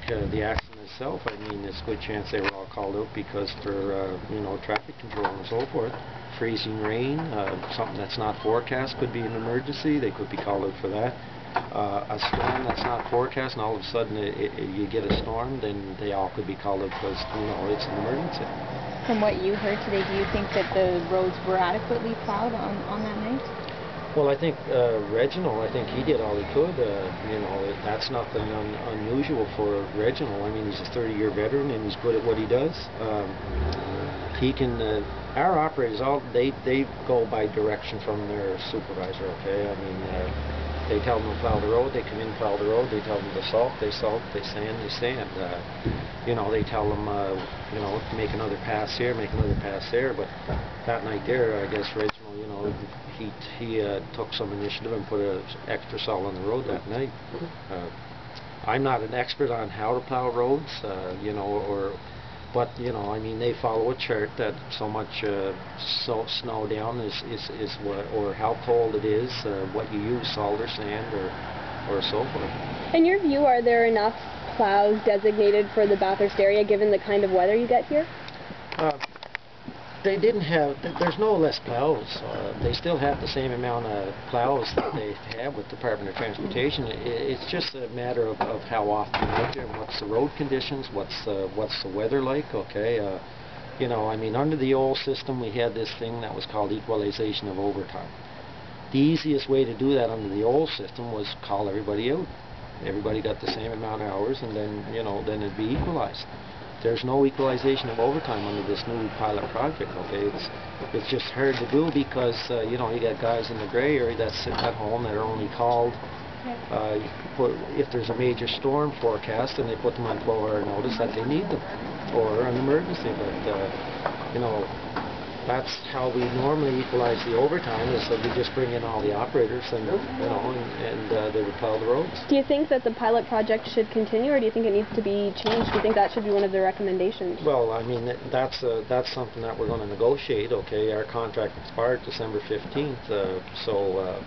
the accident itself, I mean, it's a good chance they were all called out because for, you know, traffic control and so forth. Freezing rain, something that's not forecast could be an emergency. They could be called out for that. A storm that's not forecast, and all of a sudden you get a storm, then they all could be called out because, you know, it's an emergency. From what you heard today, do you think that the roads were adequately plowed on that night? Well, I think Reginald, I think he did all he could. You know, that's nothing unusual for Reginald. I mean, he's a 30-year veteran and he's good at what he does. He can. Our operators, they go by direction from their supervisor. Okay, I mean, they tell them to plow the road, they come in, plow the road. They tell them to salt, they sand, they sand. You know, they tell them, you know, make another pass here, make another pass there. But that night there, I guess Reginald, you know, he took some initiative and put extra salt on the road that night. I'm not an expert on how to plow roads, you know, but you know, I mean, they follow a chart that so much snow down is what, or how cold it is, what you use, salt or sand or so forth. In your view, are there enough plows designated for the Bathurst area given the kind of weather you get here? They didn't have, there's no less plows. They still have the same amount of plows that they have with Department of Transportation. It's just a matter of how often you're out there and what's the road conditions, what's the weather like, okay? You know, I mean, under the old system we had this thing that was called equalization of overtime. The easiest way to do that under the old system was call everybody out. Everybody got the same amount of hours and then, you know, then it'd be equalized. There's no equalization of overtime under this new pilot project, okay? It's just hard to do because, you know, you got guys in the gray area that sit at home that are only called if there's a major storm forecast and they put them on 12-hour notice that they need them, or an emergency. But, you know, that's how we normally equalize the overtime, is that we just bring in all the operators and, you know, and they would plow the roads. Do you think that the pilot project should continue, or do you think it needs to be changed? Do you think that should be one of the recommendations? Well, I mean, that's something that we're going to negotiate, okay? Our contract expired December 15th, so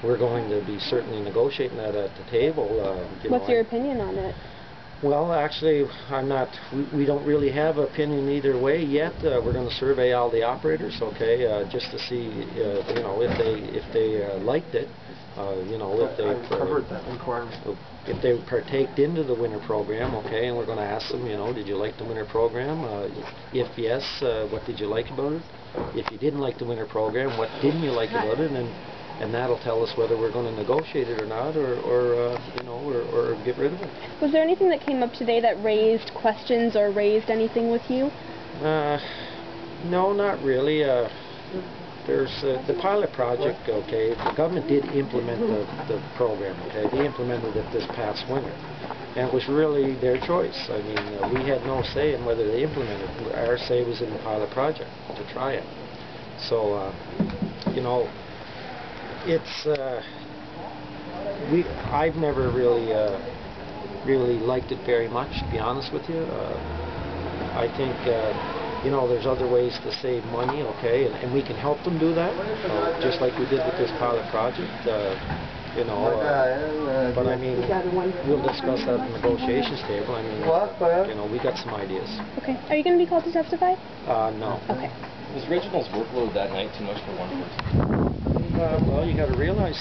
we're going to be certainly negotiating that at the table. What's your opinion on it? Well, actually, we don't really have an opinion either way yet. We're going to survey all the operators, okay, just to see, you know, if they liked it, you know, if they partaked into the winter program, okay, and we're going to ask them, you know, did you like the winter program? If yes, what did you like about it? If you didn't like the winter program, what didn't you like about it? And that'll tell us whether we're going to negotiate it or not, or you know, or get rid of it. Was there anything that came up today that raised questions or raised anything with you? No, not really. There's the pilot project, okay, the government did implement the program, okay, they implemented it this past winter, and it was really their choice. I mean, we had no say in whether they implemented it. Our say was in the pilot project, to try it. So, you know, it's I've never really liked it very much, to be honest with you. I think you know, there's other ways to save money, okay, and we can help them do that, just like we did with this pilot project. You know, but I mean, we'll discuss that at the negotiations table. I mean, you know, we got some ideas. Okay. Are you going to be called to testify? No. Okay. Was Reginald's workload that night too much for one person? Well, you got to realize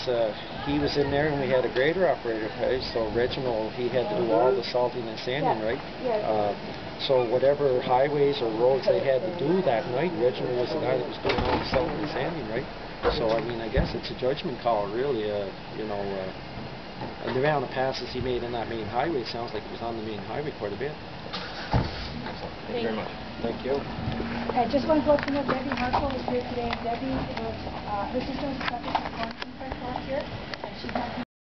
he was in there and we had a grader operator, okay? So Reginald, he had to do all the salting and sanding, right? So whatever highways or roads they had to do that night, Reginald was the guy that was doing all the salting and sanding, right? So I mean, I guess it's a judgment call, really. You know, and the amount of passes he made in that main highway sounds like it was on the main highway quite a bit. Thank you very much. Thank you. I just want to let you know Debbie Hartzell is here today. Debbie was, her sister was a subject of a Inquest last year, and she's not